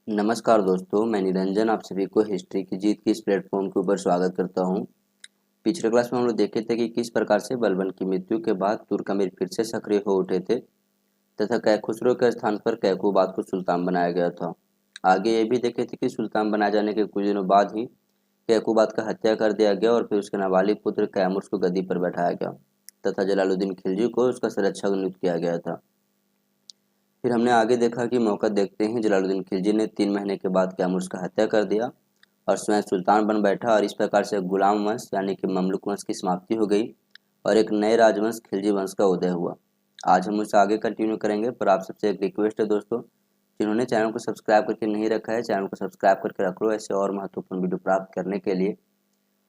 नमस्कार दोस्तों, मैं निरंजन आप सभी को हिस्ट्री की जीत की इस प्लेटफॉर्म के ऊपर स्वागत करता हूं। पिछले क्लास में हम लोग देखे थे कि किस प्रकार से बलबन की मृत्यु के बाद तुर्क अमीर फिर से सक्रिय हो उठे थे तथा कैखुसरो के स्थान पर कैकुबाद को सुल्तान बनाया गया था। आगे ये भी देखे थे कि सुल्तान बनाए जाने के कुछ दिनों बाद ही कैकुबाद का हत्या कर दिया गया और फिर उसके नाबालिग पुत्र कैमुर्स को गद्दी पर बैठाया गया तथा जलालुद्दीन खिलजी को उसका संरक्षक नियुक्त किया गया था। फिर हमने आगे देखा कि मौका देखते ही जलालुद्दीन खिलजी ने 3 महीने के बाद कैमुर्स का हत्या कर दिया और स्वयं सुल्तान बन बैठा और इस प्रकार से गुलाम वंश यानी कि ममलुक वंश की समाप्ति हो गई और एक नए राजवंश खिलजी वंश का उदय हुआ। आज हम उसे आगे कंटिन्यू करेंगे, पर आप सबसे एक रिक्वेस्ट है दोस्तों, जिन्होंने चैनल को सब्सक्राइब करके नहीं रखा है चैनल को सब्सक्राइब करके रख लो ऐसे और महत्वपूर्ण वीडियो प्राप्त करने के लिए।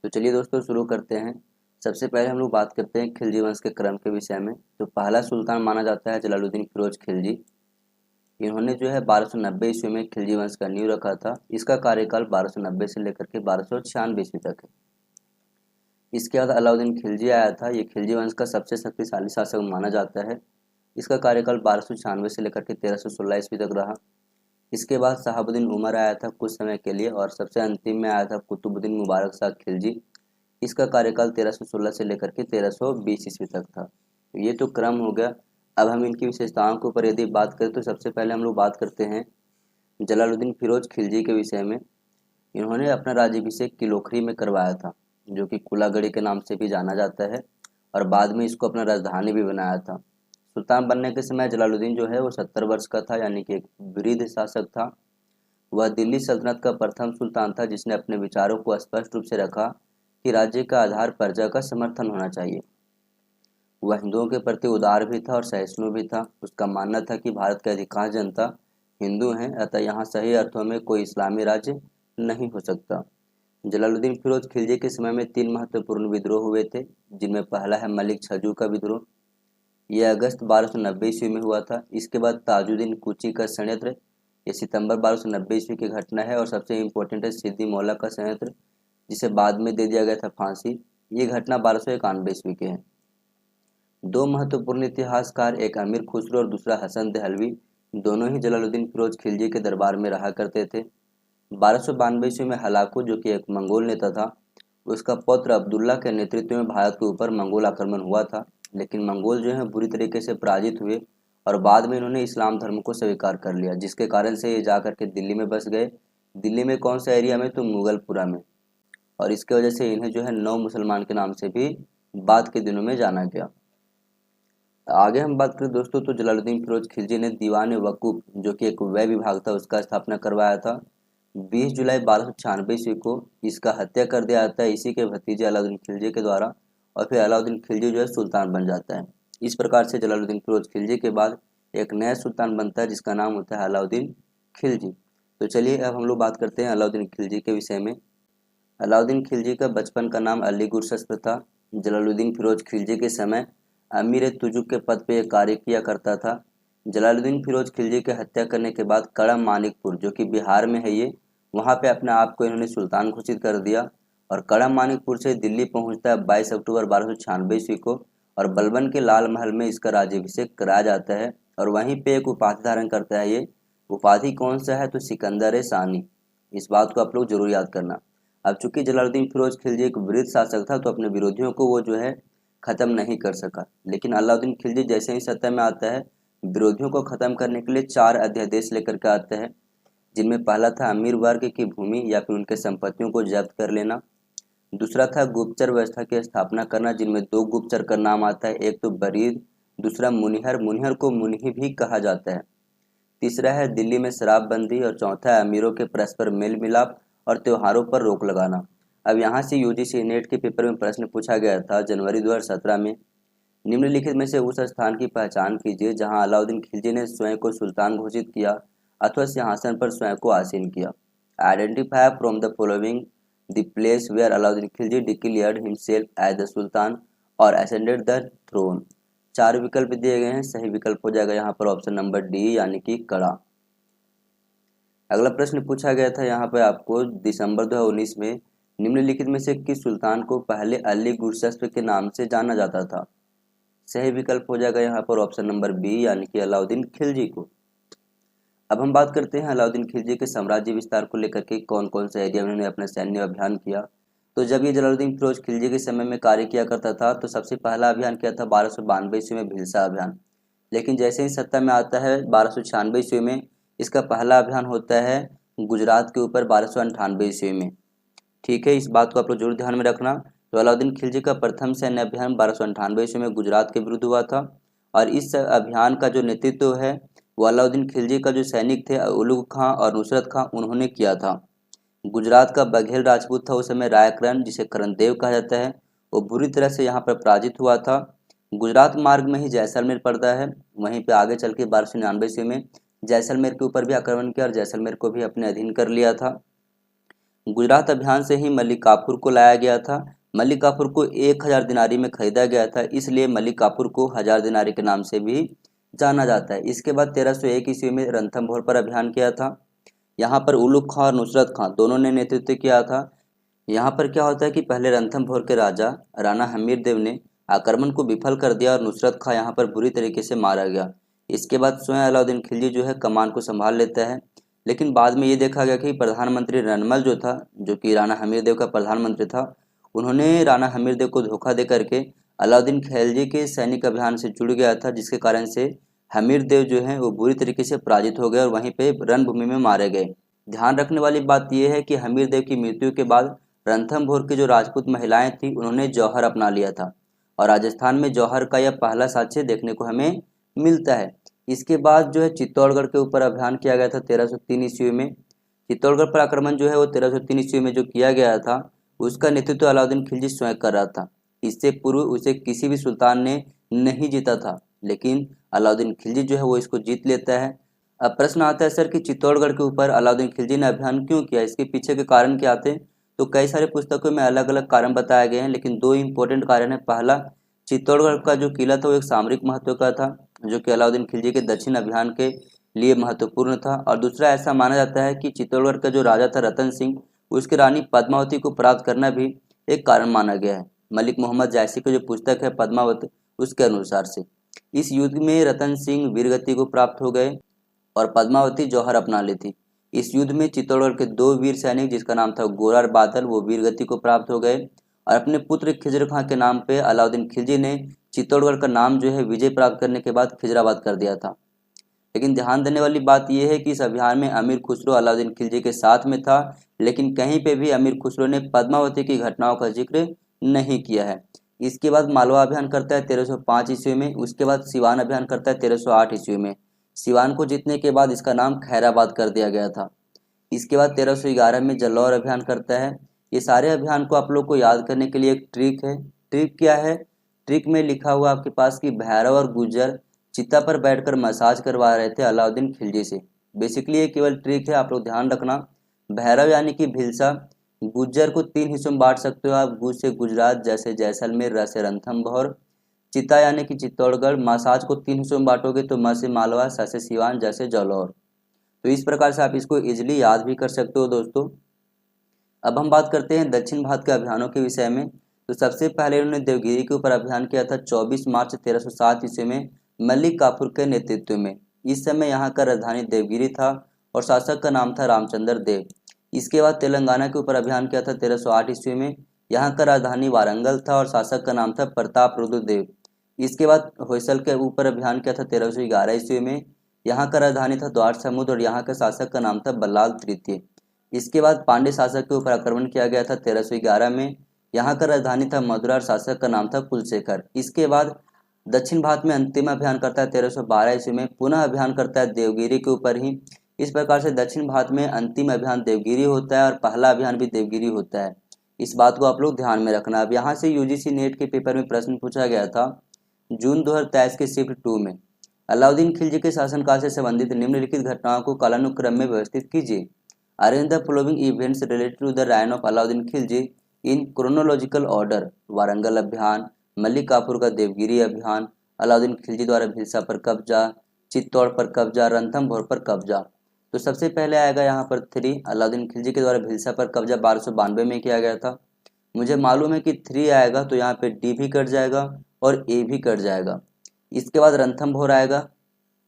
तो चलिए दोस्तों शुरू करते हैं। सबसे पहले हम लोग बात करते हैं खिलजी वंश के क्रम के विषय में। तो पहला सुल्तान माना जाता है जलालुद्दीन फिरोज खिलजी। इन्होंने जो है 1290 ईस्वी में खिलजी वंश का नींव रखा था। इसका कार्यकाल 1290 से लेकर के 1296 ईस्वी तक है। इसके बाद अलाउद्दीन खिलजी आया था। ये खिलजी वंश का सबसे शक्तिशाली शासक माना जाता है। इसका कार्यकाल 1296 से लेकर के 1316 ईस्वी तक रहा। इसके बाद शहाबुद्दीन उमर आया था कुछ समय के लिए और सबसे अंतिम में आया था कुतुबुद्दीन मुबारक शाह खिलजी। इसका कार्यकाल 1316 से लेकर के 1320 ईस्वी तक था। ये तो क्रम हो गया। अब हम इनकी विशेषताओं के ऊपर यदि बात करें तो सबसे पहले हम लोग बात करते हैं जलालुद्दीन फिरोज खिलजी के विषय में। इन्होंने अपना राज्याभिषेक किलोखरी में करवाया था, जो कि कुलागढ़ी के नाम से भी जाना जाता है, और बाद में इसको अपना राजधानी भी बनाया था। सुल्तान बनने के समय जलालुद्दीन जो है वो 70 वर्ष का था, यानी कि एक वृद्ध शासक था। वह दिल्ली सल्तनत का प्रथम सुल्तान था जिसने अपने विचारों को स्पष्ट रूप से रखा कि राज्य का आधार प्रजा का समर्थन होना चाहिए। वह हिंदुओं के प्रति उदार भी था और सहिष्णु भी था। उसका मानना था कि भारत की अधिकांश जनता हिंदू हैं, अतः यहाँ सही अर्थों में कोई इस्लामी राज्य नहीं हो सकता। जलालुद्दीन फिरोज खिलजी के समय में 3 महत्वपूर्ण विद्रोह हुए थे, जिनमें पहला है मलिक छजू का विद्रोह। यह अगस्त 1290 ईस्वी में हुआ था। इसके बाद ताजुद्दीन कुची का संयंत्र, ये सितंबर 1290 ईस्वी की घटना है। और सबसे इम्पोर्टेंट है सिद्दी मौला का संयंत्र, जिसे बाद में दे दिया गया था फांसी। ये घटना 1291 ईस्वी की है। दो महत्वपूर्ण इतिहासकार, एक अमीर खुसरो और दूसरा हसन दहलवी, दोनों ही जलालुद्दीन फिरोज खिलजी के दरबार में रहा करते थे। 1292 ईस्वी में हलाकू, जो कि एक मंगोल नेता था, उसका पुत्र अब्दुल्ला के नेतृत्व में भारत के ऊपर मंगोल आक्रमण हुआ था। लेकिन मंगोल जो है बुरी तरीके से पराजित हुए और बाद में इन्होंने इस्लाम धर्म को स्वीकार कर लिया, जिसके कारण से ये जा करके दिल्ली में बस गए। दिल्ली में कौन सा एरिया में, तो मुगलपुरा में। और इसके वजह से इन्हें जो है नौ मुसलमान के नाम से भी बाद के दिनों में जाना गया। आगे हम बात करें दोस्तों, तो जलालुद्दीन फिरोज खिलजी ने दीवान वकूफ, जो कि एक व्यय विभाग था, उसका स्थापना करवाया था। 20 जुलाई 1296 ईस्वी को इसका हत्या कर दिया जाता है इसी के भतीजे अलाउद्दीन खिलजी के द्वारा, और फिर अलाउद्दीन खिलजी जो है सुल्तान बन जाता है। इस प्रकार से जलालुद्दीन फिरोज खिलजी के बाद एक नया सुल्तान बनता है जिसका नाम होता है अलाउद्दीन खिलजी। तो चलिए अब हम लोग बात करते हैं अलाउद्दीन खिलजी के विषय में। अलाउद्दीन खिलजी का बचपन का नाम अली गुरशस्त्र था। जलालुद्दीन फिरोज खिलजी के समय अमीर तुजुक के पद पर यह कार्य किया करता था। जलालुद्दीन फिरोज खिलजी के हत्या करने के बाद कड़म मानिकपुर, जो कि बिहार में है ये, वहाँ पे अपने आप को इन्होंने सुल्तान घोषित कर दिया और कड़म मानिकपुर से दिल्ली पहुँचता है 22 अक्टूबर 1296 ईस्वी को, और बलबन के लाल महल में इसका राज्याभिषेक कराया जाता है। और वहीं पे एक उपाधि धारण करता है। ये उपाधि कौन सा है, तो सिकंदर सानी। इस बात को आप लोग जरूर याद करना। अब चूंकि जलालुद्दीन फिरोज खिलजी एक वृद्ध शासक था, तो अपने विरोधियों को वो जो है खत्म नहीं कर सका। लेकिन अलाउद्दीन खिलजी जैसे ही सत्ता में आता है, विरोधियों को खत्म करने के लिए 4 अध्यादेश लेकर के आता है, जिनमें पहला था अमीर वर्ग की भूमि या फिर उनके संपत्तियों को जब्त कर लेना। दूसरा था गुप्तचर व्यवस्था की स्थापना करना, जिनमें 2 गुप्तचर का नाम आता है, एक तो बरीद, दूसरा मुनिहर। मुनिहर को मुनिही भी कहा जाता है। तीसरा है दिल्ली में शराबबंदी, और चौथा है अमीरों के परस्पर मेल मिलाप और त्योहारों पर रोक लगाना। अब यहाँ से यूजीसी नेट के पेपर में प्रश्न पूछा गया था जनवरी 2017 में, निम्नलिखित में से उस स्थान की पहचान कीजिए जहाँ अलाउद्दीन खिलजी ने स्वयं को सुल्तान घोषित किया अथवा सिंहासन पर स्वयं को आसीन किया। Identify from the following the place where Alauddin Khilji declared himself as the sultan और असेंडेड द थ्रोन। 4 विकल्प दिए गए हैं। सही विकल्प हो जाएगा यहाँ पर ऑप्शन नंबर डी, यानी कि कड़ा। अगला प्रश्न पूछा गया था यहाँ पे आपको दिसंबर 2019 में, निम्नलिखित में से किस सुल्तान को पहले अली गुरशस्त्र के नाम से जाना जाता था। सही विकल्प हो जाएगा यहाँ पर ऑप्शन नंबर बी, यानी कि अलाउद्दीन खिलजी को। अब हम बात करते हैं अलाउद्दीन खिलजी के साम्राज्य विस्तार को लेकर के कौन कौन से एरिया में उन्होंने अपना सैन्य अभियान किया। तो जब ये जलालुद्दीन फिरोज खिलजी के समय में कार्य किया करता था तो सबसे पहला अभियान किया था 1292 ईस्वी में भिलसा अभियान। लेकिन जैसे ही सत्ता में आता है 1296 ईस्वी में इसका पहला अभियान होता है गुजरात के ऊपर 1298 ईस्वी में। ठीक है, इस बात को आप लोग जरूर ध्यान में रखना। तो अलाउद्दीन खिलजी का प्रथम सैन्य अभियान 1298 ईस्वी में गुजरात के विरुद्ध हुआ था और इस अभियान का जो नेतृत्व है वो अलाउद्दीन खिलजी का जो सैनिक थे उलुग खां और नुसरत खां उन्होंने किया था। गुजरात का बघेल राजपूत था उस समय रायकरण, जिसे करणदेव कहा जाता है, वो बुरी तरह से यहाँ पर पराजित हुआ था। गुजरात मार्ग में ही जैसलमेर पड़ता है, वहीं पे आगे चल के 1299 ईस्वी में जैसलमेर के ऊपर भी आक्रमण किया और जैसलमेर को भी अपने अधीन कर लिया था। गुजरात अभियान से ही मलिक काफूर को लाया गया था। मलिक काफूर को 1000 दिनारी में खरीदा गया था, इसलिए मलिक काफूर को 1000 दिनारी के नाम से भी जाना जाता है। इसके बाद 1301 ईस्वी में रणथंभौर पर अभियान किया था। यहाँ पर उलुग खां और नुसरत खां दोनों ने नेतृत्व किया था। यहाँ पर क्या होता है कि पहले रणथंभौर के राजा राणा हमीर देव ने आक्रमण को विफल कर दिया और नुसरत खां यहाँ पर बुरी तरीके से मारा गया। इसके बाद स्वयं अलाउद्दीन खिलजी जो है कमान को संभाल लेता है, लेकिन बाद में ये देखा गया कि प्रधानमंत्री रणमल जो था, जो कि राणा हमीर देव का प्रधानमंत्री था, उन्होंने राणा हमीर देव को धोखा दे करके अलाउद्दीन खिलजी के सैनिक अभियान से जुड़ गया था, जिसके कारण से हमीर देव जो है वो बुरी तरीके से पराजित हो गए और वहीं पे रणभूमि में मारे गए। ध्यान रखने वाली बात यह है कि हमीर देव की मृत्यु के बाद रणथंभौर की जो राजपूत महिलाएं थी उन्होंने जौहर अपना लिया था और राजस्थान में जौहर का यह पहला साक्ष्य देखने को हमें मिलता है। इसके बाद जो है चित्तौड़गढ़ के ऊपर अभियान किया गया था 1303 ईस्वी में। चित्तौड़गढ़ पर आक्रमण जो है वो 1303 ईस्वी में जो किया गया था उसका नेतृत्व अलाउद्दीन खिलजी स्वयं कर रहा था। इससे पूर्व उसे किसी भी सुल्तान ने नहीं जीता था, लेकिन अलाउद्दीन खिलजी जो है वो इसको जीत लेता है। अब प्रश्न आता है सर कि चित्तौड़गढ़ के ऊपर अलाउद्दीन खिलजी ने अभियान क्यों किया, इसके पीछे के कारण क्या थे। तो कई सारे पुस्तकों में अलग अलग कारण बताए गए हैं, लेकिन दो इंपॉर्टेंट कारण है। पहला, चित्तौड़गढ़ का जो किला था वो एक सामरिक महत्व का था, जो कि अलाउद्दीन खिलजी के दक्षिण अभियान के लिए महत्वपूर्ण था। और दूसरा, ऐसा माना जाता है कि चित्तौड़गढ़ का जो राजा था रतन सिंह, उसकी रानी पद्मावती को प्राप्त करना भी एक कारण माना गया है। मलिक मोहम्मद जायसी की जो पुस्तक है पद्मावत, उसके अनुसार से इस युद्ध में रतन सिंह वीरगति को प्राप्त हो गए और पद्मावती जौहर अपना ली थी। इस युद्ध में चित्तौड़गढ़ के दो वीर सैनिक, जिसका नाम था गोरा और बादल, वो वीरगति को प्राप्त हो गए और अपने पुत्र खिजर खां के नाम पे अलाउद्दीन खिलजी ने चित्तौड़गढ़ का नाम जो है विजय प्राप्त करने के बाद खिजराबाद कर दिया था। लेकिन ध्यान देने वाली बात यह है कि इस अभियान में अमीर खुसरो अलाउद्दीन खिलजी के साथ में था, लेकिन कहीं पे भी अमीर खुसरो ने पद्मावती की घटनाओं का जिक्र नहीं किया है। इसके बाद मालवा अभियान करता है 1305 ईस्वी में। उसके बाद सिवान अभियान करता है 1308 ईस्वी में। सिवान को जीतने के बाद इसका नाम खैराबाद कर दिया गया था। इसके बाद 1311 में जलौर अभियान करता है। ये सारे अभियान को आप लोग को याद करने के लिए एक ट्रिक है। ट्रिक क्या है, ट्रिक में लिखा हुआ आपके पास कि भैरव और गुज्जर चिता पर बैठकर मसाज करवा रहे थे अलाउद्दीन खिलजी से। बेसिकली ये केवल ट्रिक है, आप लोग ध्यान रखना। भैरव यानी कि भिलसा, गुज्जर को 3 हिस्सों में बांट सकते हो आप, गुज से गुजरात, जैसे जैसलमेर, र से रणथंभौर। चिता यानी कि चित्तौड़गढ़, मसाज को 3 हिस्सों में बांटोगे तो म से मालवा, स से सिवान, जैसे जलौर। तो इस प्रकार से आप इसको इजिली याद भी कर सकते हो दोस्तों। अब हम बात करते हैं दक्षिण भारत के अभियानों के विषय में। तो सबसे पहले उन्होंने देवगिरी के ऊपर अभियान किया था 24 मार्च 1307 ईस्वी में मलिक काफूर के नेतृत्व में। इस समय यहाँ का राजधानी देवगिरी था और शासक का नाम था रामचंद्र देव। इसके बाद तेलंगाना के ऊपर अभियान किया था 1308 ईस्वी में। यहाँ का राजधानी वारंगल था और शासक का नाम था प्रताप रुद्र देव। इसके बाद होयसल के ऊपर अभियान किया था 1311 ईस्वी में। यहाँ का राजधानी था द्वार समुद्र और यहाँ के शासक का नाम था बल्लाल तृतीय। इसके बाद पांड्य शासक के ऊपर आक्रमण किया गया था 1311 में। यहाँ का राजधानी था मदुरा और शासक का नाम था कुलशेखर। इसके बाद दक्षिण भारत में अंतिम अभियान करता है 1312 ईस्वी में, पुनः अभियान करता है देवगिरी के ऊपर ही। इस प्रकार से दक्षिण भारत में अंतिम अभियान देवगिरी होता है और पहला अभियान भी देवगिरी होता है। इस बात को आप लोग ध्यान में रखना। अब यहाँ से यूजीसी नेट के पेपर में प्रश्न पूछा गया था जून 2023 के शिफ्ट 2 में, अलाउद्दीन खिलजी के शासनकाल से संबंधित निम्नलिखित घटनाओं को कालानुक्रम में व्यवस्थित कीजिए। Arrange the following events related to the reign of Alauddin Khilji in chronological order. Warangal अभियान, मलिक काफूर का देवगिरी अभियान, अलाउद्दीन खिलजी द्वारा भिलसा पर कब्जा, चित्तौड़ पर कब्जा, रणथंभौर पर कब्जा। तो सबसे पहले आएगा यहाँ पर 3, अलाउद्दीन खिलजी के द्वारा भिलसा पर कब्जा 1292 में किया गया था। मुझे मालूम है कि 3 आएगा तो यहाँ पे डी भी कट जाएगा और ए भी कट जाएगा। इसके बाद रणथंभौर आएगा,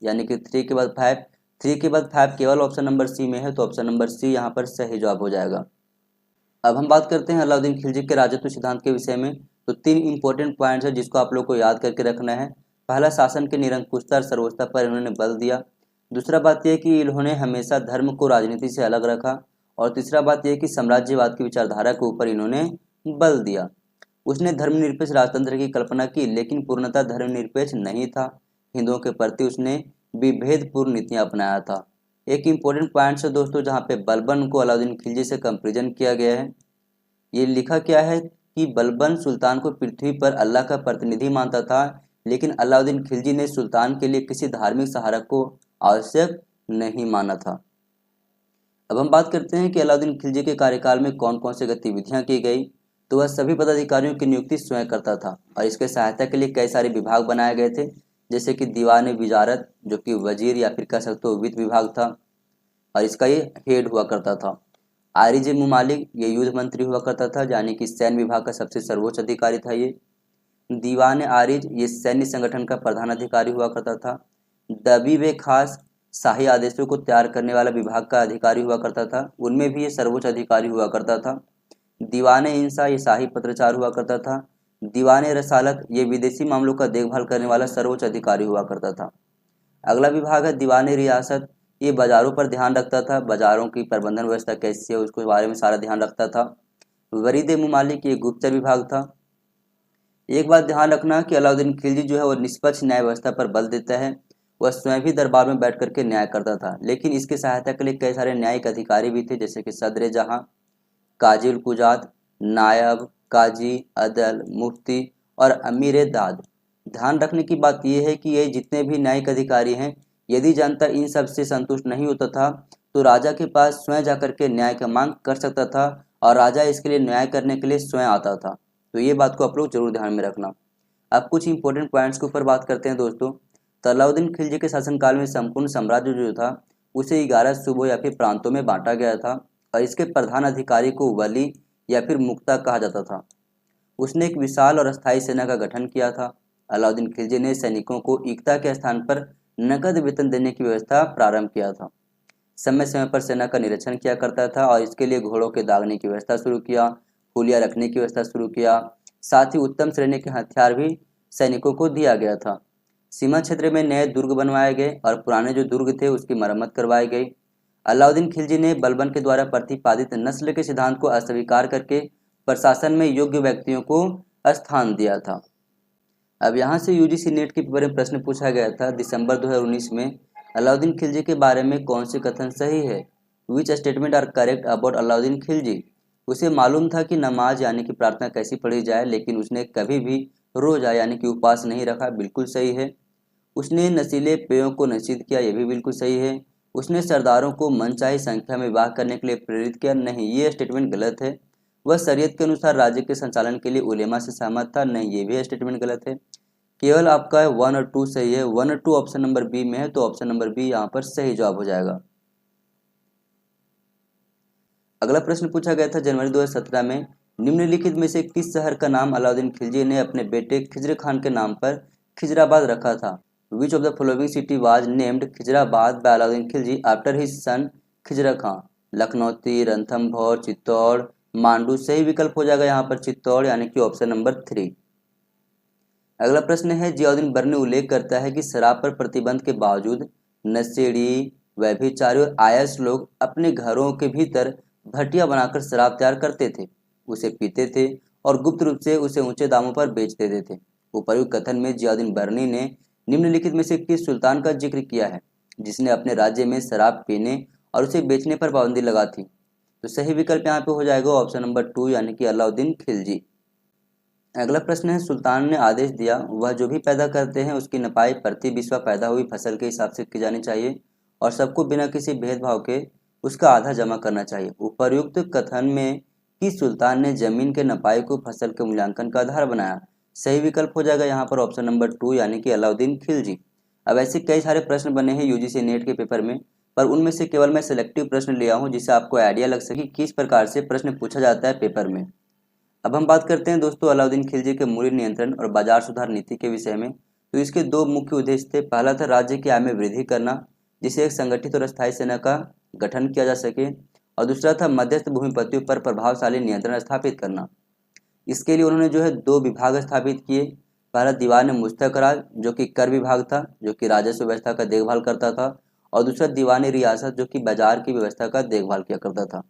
यानी कि 3 के बाद 5, 3 के बाद 5 केवल ऑप्शन नंबर सी में है, तो ऑप्शन नंबर सी यहाँ पर सही जवाब हो जाएगा। अब हम बात करते हैं अलाउद्दीन खिलजी के राजत्व सिद्धांत के विषय में। तो 3 इंपॉर्टेंट पॉइंट्स है जिसको आप लोग को याद करके रखना है। पहला, शासन की निरंकुशता और सर्वोच्चता पर इन्होंने बल दिया। दूसरा बात यह कि इन्होंने हमेशा धर्म को राजनीति से अलग रखा। और तीसरा बात यह कि साम्राज्यवाद की विचारधारा के ऊपर इन्होंने बल दिया। उसने धर्मनिरपेक्ष राजतंत्र की कल्पना की, लेकिन पूर्णतः धर्मनिरपेक्ष नहीं था। हिंदुओं के प्रति उसने विभेदपूर्ण नीतियां अपनाया था। एक इम्पोर्टेंट पॉइंट है दोस्तों जहाँ पे बलबन को अलाउद्दीन खिलजी से कंपेरिजन किया गया है। ये लिखा क्या है कि बलबन सुल्तान को पृथ्वी पर अल्लाह का प्रतिनिधि मानता था, लेकिन अलाउद्दीन खिलजी ने सुल्तान के लिए किसी धार्मिक सहारा को आवश्यक नहीं माना था। अब हम बात करते हैं कि अलाउद्दीन खिलजी के कार्यकाल में कौन कौन सी गतिविधियां की गई। तो वह सभी पदाधिकारियों की नियुक्ति स्वयं करता था और इसके सहायता के लिए कई सारे विभाग बनाए गए थे, जैसे कि दीवान विजारत जो कि वजीर या फिर कह सकते हो वित्त विभाग था और इसका ये हेड हुआ करता था। आरिज मुमालिक ये युद्ध मंत्री हुआ करता था, यानी कि सैन्य विभाग का सबसे सर्वोच्च अधिकारी था ये। दीवान आरिज ये सैन्य संगठन का प्रधान अधिकारी हुआ करता था। दबीब खास शाही आदेशों को तैयार करने वाला विभाग का अधिकारी हुआ करता था, उनमें भी ये सर्वोच्च अधिकारी हुआ करता था। दीवान इंसा ये शाही पत्रचार हुआ करता था। दीवान रसालत ये विदेशी मामलों का देखभाल करने वाला सर्वोच्च अधिकारी हुआ करता था। अगला विभाग है दीवान रियासत, ये बाजारों पर ध्यान रखता था, बाजारों की प्रबंधन व्यवस्था कैसी है उसके बारे में सारा ध्यान रखता था। वरीद मुमालिक ये गुप्तचर विभाग था। एक बात ध्यान रखना कि अलाउद्दीन खिलजी जो है वो निष्पक्ष न्याय व्यवस्था पर बल देता है। वह स्वयं भी दरबार में बैठ करके न्याय करता था, लेकिन इसकी सहायता के लिए कई सारे न्यायिक अधिकारी भी थे, जैसे कि सदर जहां, काजी उल कुजात, नायब, काजी, अदल, मुफ्ती और अमीर दाद। ध्यान रखने की बात यह है कि ये जितने भी न्यायिक अधिकारी हैं, यदि जनता इन सब से संतुष्ट नहीं होता था तो राजा के पास स्वयं जाकर के न्याय का मांग कर सकता था और राजा इसके लिए न्याय करने के लिए स्वयं आता था। तो ये बात को आप लोग जरूर ध्यान में रखना। अब कुछ इंपॉर्टेंट पॉइंट्स के ऊपर बात करते हैं दोस्तों। तो अलाउद्दीन खिलजी के शासनकाल में संपूर्ण साम्राज्य जो था उसे 11 सूबों या फिर प्रांतों में बांटा गया था और इसके प्रधान अधिकारी को वली या फिर मुक्ता कहा जाता था। उसने एक विशाल और अस्थायी सेना का गठन किया था। अलाउद्दीन खिलजी ने सैनिकों को एकता के स्थान पर नकद वेतन देने की व्यवस्था प्रारंभ किया था। समय समय पर सेना का निरीक्षण किया करता था और इसके लिए घोड़ों के दागने की व्यवस्था शुरू किया, पुलिया रखने की व्यवस्था शुरू किया। साथ ही उत्तम श्रेणी के हथियार भी सैनिकों को दिया गया था। सीमा क्षेत्र में नए दुर्ग बनवाए गए और पुराने जो दुर्ग थे उसकी मरम्मत करवाई गई। अलाउद्दीन खिलजी ने बलबन के द्वारा प्रतिपादित नस्ल के सिद्धांत को अस्वीकार करके प्रशासन में योग्य व्यक्तियों को स्थान दिया था। अब यहाँ से यूजीसी नेट के पेपर में प्रश्न पूछा गया था दिसंबर 2019 में, अलाउद्दीन खिलजी के बारे में कौन से कथन सही है? Which statement are correct about Alauddin Khilji? उसे मालूम था कि नमाज यानी कि प्रार्थना कैसी पढ़ी जाए, लेकिन उसने कभी भी रोजा यानी कि उपवास नहीं रखा, बिल्कुल सही है। उसने नशीले पेयों को निषिद्ध किया, यह भी बिल्कुल सही है। उसने सरदारों को मनचाही संख्या में विवाह करने के लिए प्रेरित किया, नहीं, ये स्टेटमेंट गलत है। वह शरीयत के अनुसार राज्य के संचालन के लिए उलेमा से सहमत था, नहीं, ये भी स्टेटमेंट गलत है। केवल आपका 1 और 2 सही है, 1 और 2 ऑप्शन नंबर बी में है, तो ऑप्शन नंबर बी यहाँ पर सही जवाब हो जाएगा। अगला प्रश्न पूछा गया था जनवरी 2017 में, निम्नलिखित में से किस शहर का नाम अलाउद्दीन खिलजी ने अपने बेटे खिज्र खान के नाम पर खिजराबाद रखा था? Which of the following city was named Khizrabad by Alauddin Khilji after his son Khizra Khan? Lakhnauti, Ranthambore, Chittor, Mandu. सही विकल्प हो जाएगा यहाँ पर चित्तौड़, यानी कि ऑप्शन नंबर 3। अगला प्रश्न है, जियाउद्दीन बर्नी उल्लेख करता है कि शराब पर प्रतिबंध के बावजूद नशेड़ी, व्यभिचारी और आयस लोग अपने घरों के भीतर भट्टियां बनाकर शराब तैयार करते थे, उसे पीते थे और गुप्त रूप से उसे ऊंचे दामों पर बेच देते थे। उपर्युक्त कथन में जियाउद्दीन बर्नी ने निम्नलिखित में से किस सुल्तान का जिक्र किया है जिसने अपने राज्य में शराब पीने और उसे बेचने पर पाबंदी लगा थी? तो सही विकल्प यहाँ पे हो जाएगा ऑप्शन नंबर 2, यानी कि अलाउद्दीन खिलजी। अगला प्रश्न है, सुल्तान ने आदेश दिया वह जो भी पैदा करते हैं उसकी नपाई प्रति बिस्वा पैदा हुई फसल के हिसाब से की जानी चाहिए और सबको बिना किसी भेदभाव के उसका आधा जमा करना चाहिए। उपर्युक्त कथन में किस सुल्तान ने जमीन के नपाई को फसल के मूल्यांकन का आधार बनाया? सही विकल्प हो जाएगा यहाँ पर ऑप्शन नंबर 2, यानी कि अलाउद्दीन खिलजी। अब ऐसे कई सारे प्रश्न बने हैं यूजीसी नेट के पेपर में, पर उनमें से केवल मैं सिलेक्टिव प्रश्न लिया हूँ जिससे आपको आइडिया लग सके किस प्रकार से प्रश्न पूछा जाता है पेपर में। अब हम बात करते हैं दोस्तों अलाउद्दीन खिलजी के मूल्य नियंत्रण और बाजार सुधार नीति के विषय में। तो इसके दो मुख्य उद्देश्य थे। पहला था राज्य की आय में वृद्धि करना, जिससे एक संगठित और स्थायी सेना का गठन किया जा सके। और दूसरा था मध्यस्थ भूमिपतियों पर प्रभावशाली नियंत्रण स्थापित करना। इसके लिए उन्होंने जो है 2 विभाग स्थापित किए। पहला दीवान मुस्तक राज जो कि कर विभाग था, जो कि राजस्व व्यवस्था का देखभाल करता था, और दूसरा दीवानी रियासत जो कि बाजार की व्यवस्था का देखभाल किया करता था।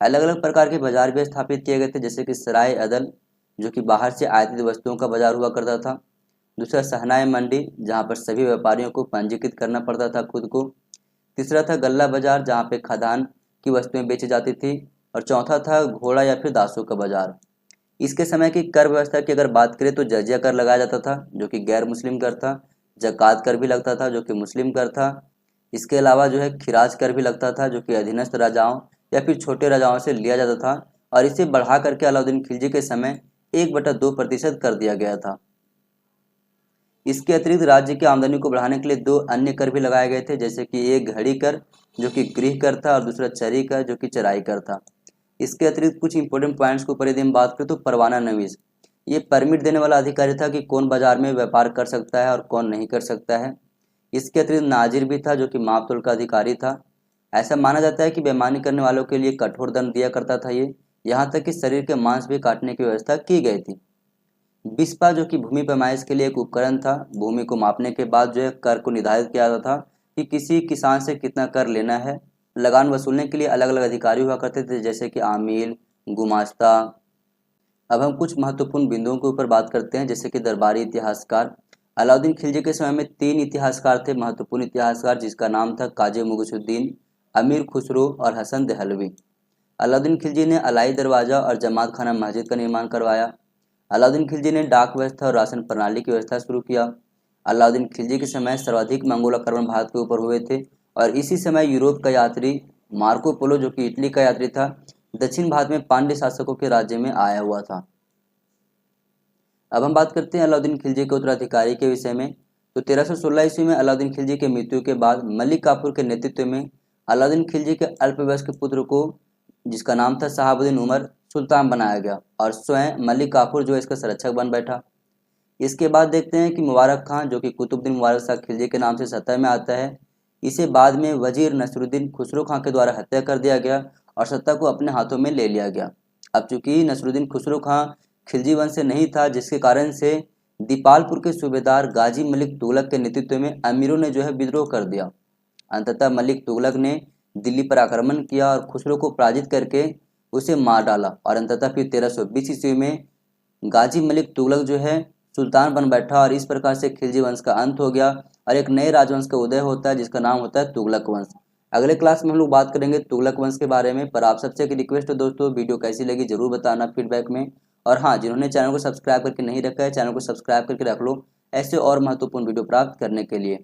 अलग अलग प्रकार के बाजार भी स्थापित किए गए थे, जैसे कि सराय अदल जो कि बाहर से आयातित वस्तुओं का बाजार हुआ करता था। दूसरा सहनाई मंडी जहाँ पर सभी व्यापारियों को पंजीकृत करना पड़ता था खुद को। तीसरा था गल्ला बाजार जहाँ पे खदान की वस्तुएं बेची जाती थी। और चौथा था घोड़ा या फिर दासों का बाजार। इसके समय की कर व्यवस्था की अगर बात करें तो जजिया कर लगाया जाता था जो कि गैर मुस्लिम कर था। जकात कर भी लगता था जो कि मुस्लिम कर था। इसके अलावा जो है खिराज कर भी लगता था जो कि अधीनस्थ राजाओं या फिर छोटे राजाओं से लिया जाता था, और इसे बढ़ा करके अलाउद्दीन खिलजी के समय 1/2% कर दिया गया था। इसके अतिरिक्त राज्य की आमदनी को बढ़ाने के लिए 2 अन्य कर भी लगाए गए थे, जैसे कि एक घड़ी कर जो कि गृह कर था और दूसरा चरी कर जो कि चराई कर था। इसके अतिरिक्त कुछ इंपॉर्टेंट पॉइंट्स के ऊपर यदि हम बात करें तो परवाना नवीस ये परमिट देने वाला अधिकारी था कि कौन बाजार में व्यापार कर सकता है और कौन नहीं कर सकता है। इसके अतिरिक्त नाजिर भी था जो कि मापतोल का अधिकारी था। ऐसा माना जाता है कि बेईमानी करने वालों के लिए कठोर दंड दिया करता था ये, यहाँ तक कि शरीर के मांस भी काटने की व्यवस्था की गई थी। बिस्पा जो कि भूमि पैमाइश के लिए एक उपकरण था। भूमि को मापने के बाद जो है कर को निर्धारित किया जाता था कि किसी किसान से कितना कर लेना है। लगान वसूलने के लिए अलग अलग अधिकारी हुआ करते थे, जैसे कि आमिल, गुमास्ता। अब हम कुछ महत्वपूर्ण बिंदुओं के ऊपर बात करते हैं, जैसे कि दरबारी इतिहासकार। अलाउद्दीन खिलजी के समय में 3 इतिहासकार थे, महत्वपूर्ण इतिहासकार, जिसका नाम था काजी मुगीसुद्दीन, अमीर खुसरो और हसन दहलवी। अलाउद्दीन खिलजी ने अलाई दरवाजा और जमात खाना मस्जिद का निर्माण करवाया। अलाउद्दीन खिलजी ने डाक व्यवस्था और राशन प्रणाली की व्यवस्था शुरू किया। अलाउद्दीन खिलजी के समय सर्वाधिक मंगोल आक्रमण भारत के ऊपर हुए थे, और इसी समय यूरोप का यात्री मार्को पोलो जो कि इटली का यात्री था, दक्षिण भारत में पांड्य शासकों के राज्य में आया हुआ था। अब हम बात करते हैं अलाउद्दीन खिलजी के उत्तराधिकारी के विषय में। तो 1316 ईस्वी में अलाउद्दीन खिलजी की मृत्यु के बाद मलिक काफूर के नेतृत्व में अलाउद्दीन खिलजी के अल्पवयस्क पुत्र को, जिसका नाम था शहाबुद्दीन उमर, सुल्तान बनाया गया, और स्वयं मलिक काफूर जो इसका संरक्षक बन बैठा। इसके बाद देखते हैं कि मुबारक खान जो कि कुतुबुद्दीन मुबारक शाह खिलजी के नाम से सत्ता में आता है, इसे बाद में वजीर नसरुद्दीन खुसरो खां के द्वारा हत्या कर दिया गया और सत्ता को अपने हाथों में ले लिया गया। अब चूंकि नसरुद्दीन खुसरो खां खिलजी वंश से नहीं था, जिसके कारण से दीपालपुर के सूबेदार गाजी मलिक तुगलक के नेतृत्व में अमीरों ने जो है विद्रोह कर दिया। अंततः मलिक तुगलक ने दिल्ली पर आक्रमण किया और खुसरो को पराजित करके उसे मार डाला, और अंततः फिर 1320 ईस्वी में गाजी मलिक तुगलक जो है सुल्तान बन बैठा, और इस प्रकार से खिलजी वंश का अंत हो गया और एक नए राजवंश का उदय होता है, जिसका नाम होता है तुगलक वंश। अगले क्लास में हम लोग बात करेंगे तुगलक वंश के बारे में। पर आप सबसे एक रिक्वेस्ट है दोस्तों, वीडियो कैसी लगी जरूर बताना फीडबैक में। और हाँ, जिन्होंने चैनल को सब्सक्राइब करके नहीं रखा है, चैनल को सब्सक्राइब करके रख लो ऐसे और महत्वपूर्ण वीडियो प्राप्त करने के लिए।